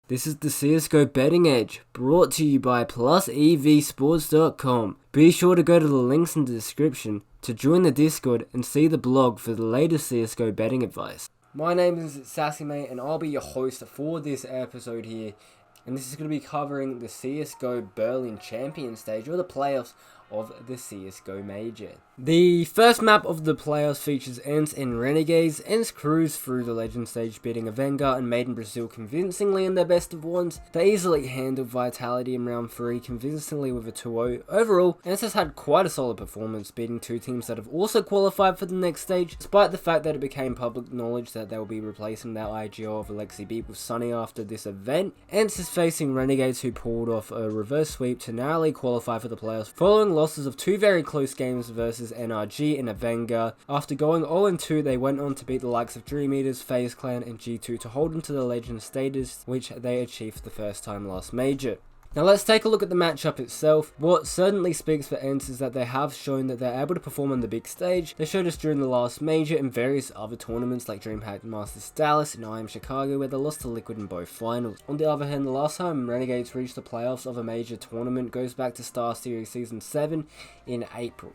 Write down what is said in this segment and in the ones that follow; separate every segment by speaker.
Speaker 1: This is the CSGO Betting Edge, brought to you by plusEVsports.com. Be sure to go to the links in the description to join the Discord and see the blog for the latest CSGO betting advice. My name is SassyMate and I'll be your host for this episode here. And this is going to be covering the CSGO Berlin Champion stage, or the playoffs of the CSGO Major. The first map of the playoffs features ENCE and Renegades. ENCE cruised through the Legend stage, beating Avenga and Made in Brazil convincingly in their best of ones. They easily handled Vitality in round 3 convincingly with a 2-0. Overall, ENCE has had quite a solid performance, beating two teams that have also qualified for the next stage, despite the fact that it became public knowledge that they will be replacing their IGO of Alexi Beat with Sunny after this event. ENCE is facing Renegades, who pulled off a reverse sweep to narrowly qualify for the playoffs, following losses of two very close games versus NRG and Avenga. After going 0-2, they went on to beat the likes of Dream Eaters, FaZe Clan and G2 to hold into the Legend status, which they achieved for the first time last major. Now let's take a look at the matchup itself. What certainly speaks for ENCE is that they have shown that they're able to perform on the big stage. They showed us during the last major and various other tournaments like DreamHack Masters Dallas and IM Chicago, where they lost to Liquid in both finals. On the other hand, the last time Renegades reached the playoffs of a major tournament goes back to Star Series Season 7 in April.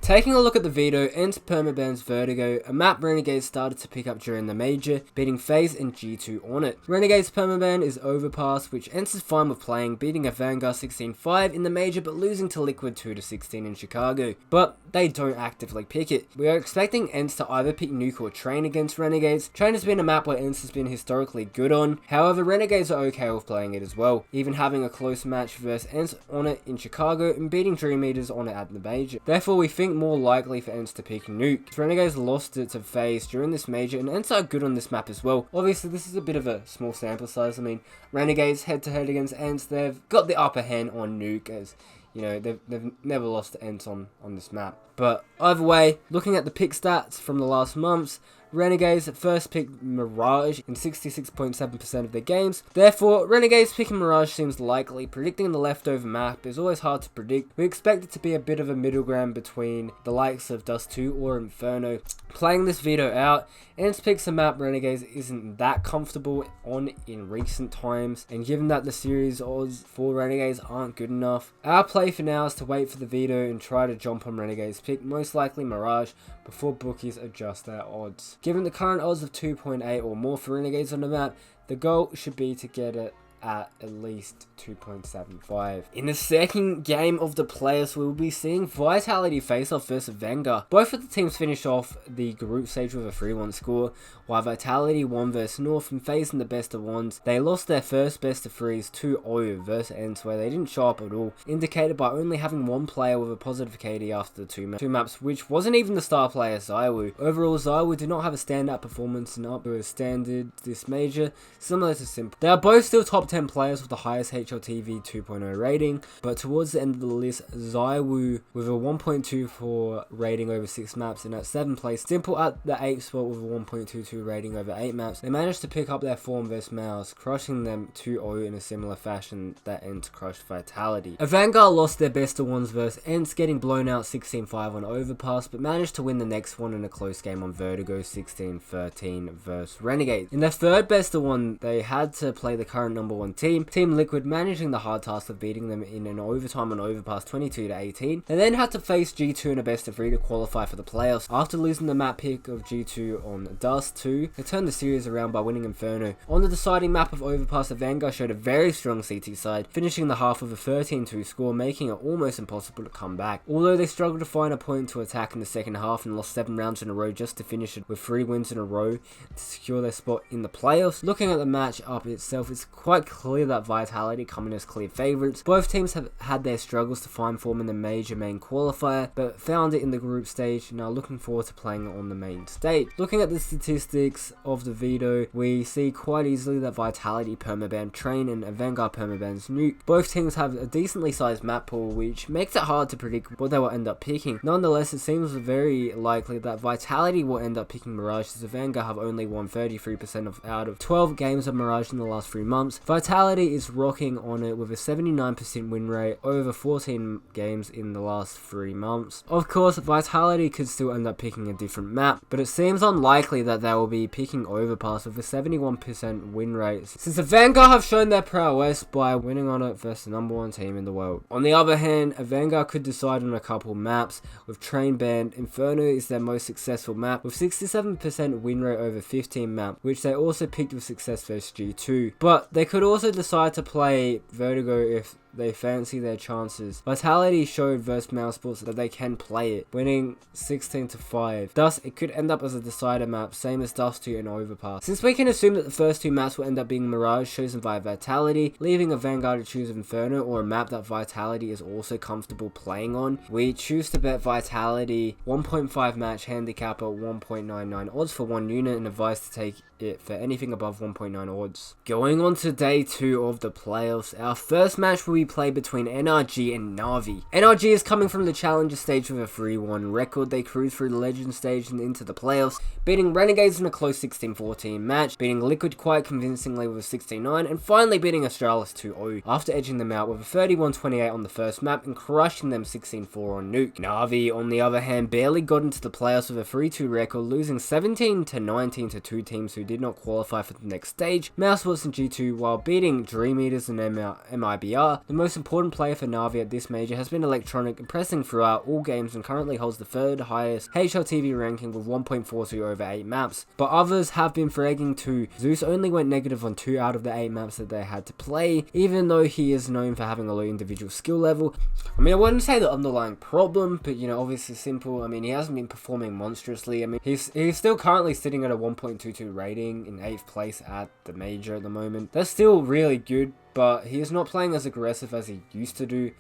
Speaker 1: Taking a look at the veto, ENCE permabans Vertigo, a map Renegades started to pick up during the major, beating FaZe and G2 on it. Renegades permaban is Overpass, which ENCE is fine with playing, beating a Vanguard 16-5 in the major but losing to Liquid 2-16 in Chicago. But they don't actively pick it. We are expecting ENCE to either pick Nuke or Train against Renegades. Train has been a map where ENCE has been historically good on, however Renegades are okay with playing it as well, even having a close match versus ENCE on it in Chicago and beating Dream Eaters on it at the major. Therefore we think more likely for ENCE to pick Nuke. Renegades lost it to FaZe during this major, and ENCE are good on this map as well. Obviously this is a bit of a small sample size. I mean, Renegades head to head against ENCE, they've got the upper hand on Nuke, as you know, they've never lost to ENCE on this map. But either way, looking at the pick stats from the last months, Renegades first picked Mirage in 66.7% of their games. Therefore, Renegades picking Mirage seems likely. Predicting the leftover map is always hard to predict. We expect it to be a bit of a middle ground between the likes of Dust 2 or Inferno. Playing this veto out, ENCE picks a map Renegades isn't that comfortable on in recent times, and given that the series odds for Renegades aren't good enough, our play for now is to wait for the veto and try to jump on Renegades pick, most likely Mirage, before bookies adjust their odds. Given the current odds of 2.8 or more for Renegades on the map, the goal should be to get it at least 2.75. In the second game of the playoffs, we will be seeing Vitality face off versus Avenga. Both of the teams finished off the group stage with a 3-1 score, while Vitality won versus North and FaZe in the best of ones. They lost their first best of 3s 2-0 versus ENCE, where they didn't show up at all, indicated by only having one player with a positive KD after the two maps, which wasn't even the star player ZywOo. Overall, ZywOo did not have a standout performance and up to a standard this major, similar to Simple. They are both still top 10 players with the highest HLTV 2.0 rating, but towards the end of the list, ZywOo with a 1.24 rating over 6 maps and at 7th place, Simple at the 8th spot with a 1.22 rating over 8 maps. They managed to pick up their form versus Mouse, crushing them 2-0 in a similar fashion that ENCE crushed Vitality. Avenga lost their best of ones versus ENCE, getting blown out 16-5 on Overpass, but managed to win the next one in a close game on Vertigo 16-13 versus Renegades. In their third best of one, they had to play the current number 1 team Liquid, managing the hard task of beating them in an overtime on Overpass 22-18. They then had to face G2 in a best of 3 to qualify for the playoffs. After losing the map pick of G2 on Dust 2, they turned the series around by winning Inferno. On the deciding map of Overpass, Avenga showed a very strong CT side, finishing the half with a 13-2 score, making it almost impossible to come back. Although they struggled to find a point to attack in the second half and lost 7 rounds in a row just to finish it with 3 wins in a row to secure their spot in the playoffs. Looking at the match up itself, it's quite clear that Vitality coming as clear favourites. Both teams have had their struggles to find form in the major main qualifier, but found it in the group stage and are looking forward to playing it on the main stage. Looking at the statistics of the veto, we see quite easily that Vitality permaban Train and Avenga permabans Nuke. Both teams have a decently sized map pool, which makes it hard to predict what they will end up picking. Nonetheless, it seems very likely that Vitality will end up picking Mirage, as Avenga have only won 33% out of 12 games of Mirage in the last 3 months. Vitality is rocking on it with a 79% win rate over 14 games in the last 3 months. Of course, Vitality could still end up picking a different map, but it seems unlikely that they will be picking Overpass with a 71% win rate, since the Vanguard have shown their prowess by winning on it versus the #1 team in the world. On the other hand, a Vanguard could decide on a couple maps, with Train Band. Inferno is their most successful map, with 67% win rate over 15 map, which they also picked with success versus G2. But they could also decide to play Vertigo if they fancy their chances. Vitality showed versus mousesports that they can play it, winning 16-5. Thus, it could end up as a decider map, same as Dust2 and Overpass. Since we can assume that the first 2 maps will end up being Mirage chosen by Vitality, leaving a Vanguard to choose Inferno or a map that Vitality is also comfortable playing on, we choose to bet Vitality 1.5 match handicap at 1.99 odds for 1 unit and advise to take it for anything above 1.9 odds. Going on to day 2 of the playoffs, our first match will be played between NRG and NaVi. NRG is coming from the challenger stage with a 3-1 record. They cruised through the legend stage and into the playoffs, beating Renegades in a close 16-14 match, beating Liquid quite convincingly with a 16-9, and finally beating Australis 2-0 after edging them out with a 31-28 on the first map and crushing them 16-4 on Nuke. NaVi, on the other hand, barely got into the playoffs with a 3-2 record, losing 17-19 to 2 teams who did not qualify for the next stage, mousesports and G2, while beating Dream Eaters and MIBR. The most important player for NaVi at this major has been Electronic, impressing throughout all games and currently holds the 3rd highest HLTV ranking with 1.42 over 8 maps. But others have been fragging too. Zeus only went negative on 2 out of the 8 maps that they had to play, even though he is known for having a low individual skill level. I mean, I wouldn't say the underlying problem, but you know, obviously simple. I mean, he hasn't been performing monstrously. I mean, he's still currently sitting at a 1.22 rating in 8th place at the major at the moment. That's still really good, but he is not playing as aggressive as he used to do,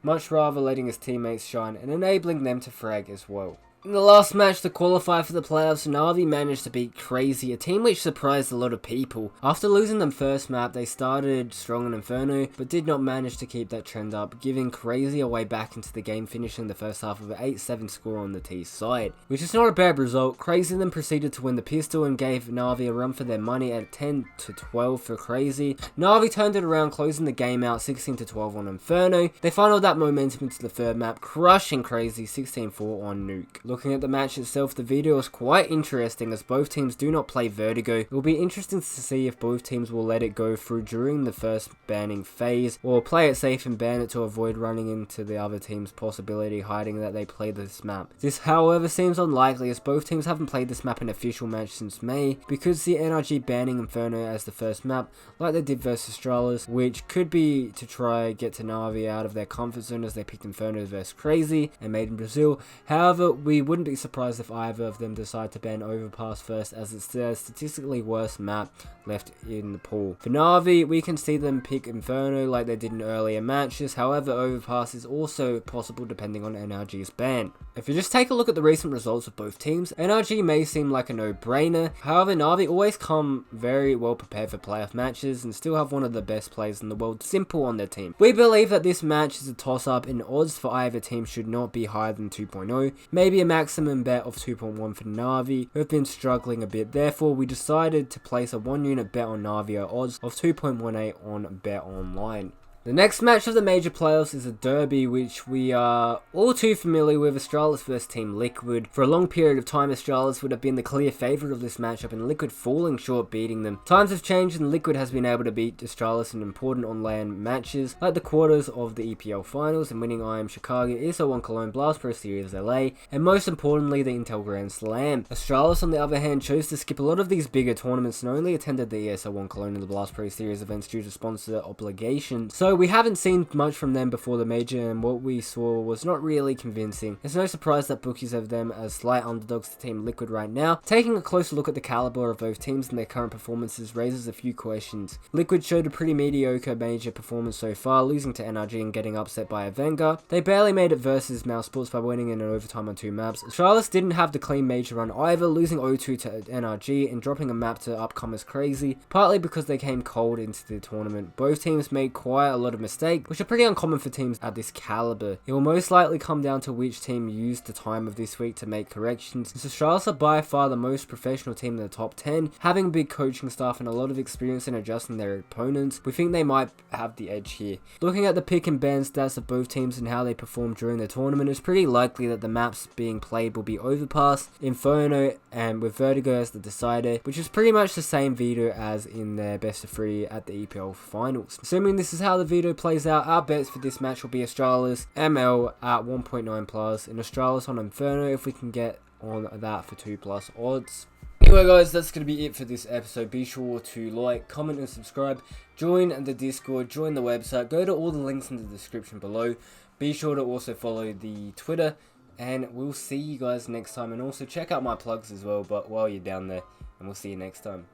Speaker 1: much rather letting his teammates shine and enabling them to frag as well. In the last match to qualify for the playoffs, NaVi managed to beat Crazy, a team which surprised a lot of people. After losing them first map, they started strong in Inferno, but did not manage to keep that trend up, giving Crazy a way back into the game, finishing the first half with an 8-7 score on the T side, which is not a bad result. Crazy then proceeded to win the pistol and gave NaVi a run for their money at 10-12 for Crazy. NaVi turned it around, closing the game out 16-12 on Inferno. They funneled that momentum into the 3rd map, crushing Crazy 16-4 on Nuke. Looking at the match itself, the video is quite interesting as both teams do not play Vertigo. It will be interesting to see if both teams will let it go through during the first banning phase, or play it safe and ban it to avoid running into the other team's possibility hiding that they play this map. This, however, seems unlikely as both teams haven't played this map in an official match since May, because the NRG banning Inferno as the first map, like they did versus Australis, which could be to try get to NaVi out of their comfort zone as they picked Inferno versus Crazy and made in Brazil. However, we wouldn't be surprised if either of them decide to ban Overpass first, as it's the statistically worst map left in the pool. For NaVi, we can see them pick Inferno like they did in earlier matches. However, Overpass is also possible depending on NRG's ban. If you just take a look at the recent results of both teams, NRG may seem like a no-brainer. However, NaVi always come very well prepared for playoff matches and still have one of the best players in the world, Simple, on their team. We believe that this match is a toss-up and odds for either team should not be higher than 2.0, maybe a maximum bet of 2.1 for NaVi, who have been struggling a bit. Therefore, we decided to place a 1 unit bet on NaVi at odds of 2.18 on Bet Online. The next match of the major playoffs is a derby which we are all too familiar with, Australis vs Team Liquid. For a long period of time, Australis would have been the clear favourite of this matchup and Liquid falling short beating them. Times have changed and Liquid has been able to beat Australis in important on-land matches like the quarters of the EPL finals and winning IM Chicago, ESL1 Cologne, Blast Pro Series LA, and most importantly the Intel Grand Slam. Australis, on the other hand, chose to skip a lot of these bigger tournaments and only attended the ESL1 Cologne and the Blast Pro Series events due to sponsor obligations. So we haven't seen much from them before the major, and what we saw was not really convincing. It's no surprise that bookies have them as slight underdogs to Team Liquid right now. Taking a closer look at the caliber of both teams and their current performances raises a few questions. Liquid showed a pretty mediocre major performance so far, losing to NRG and getting upset by a Vanguard. They barely made it versus mousesports by winning in an overtime on 2 maps. Australis didn't have the clean major run either, losing 0-2 to NRG and dropping a map to upcomers Crazy, partly because they came cold into the tournament. Both teams made quite a lot of mistakes, which are pretty uncommon for teams at this caliber. It will most likely come down to which team used the time of this week to make corrections, since Australis are by far the most professional team in the top 10, having a big coaching staff and a lot of experience in adjusting their opponents. We think they might have the edge here. Looking at the pick and ban stats of both teams and how they performed during the tournament, it's pretty likely that the maps being played will be Overpass, Inferno, and with Vertigo as the decider, which is pretty much the same veto as in their best of 3 at the EPL finals. Assuming this is how the veto plays out, our bets for this match will be Australis ML at 1.9 plus, and Australis on Inferno if we can get on that for 2+ odds. Anyway guys, that's going to be it for this episode. Be sure to like, comment and subscribe. Join the Discord, join the website. Go to all the links in the description below. Be sure to also follow the Twitter. And we'll see you guys next time. And also check out my plugs as well, but while you're down there. And we'll see you next time.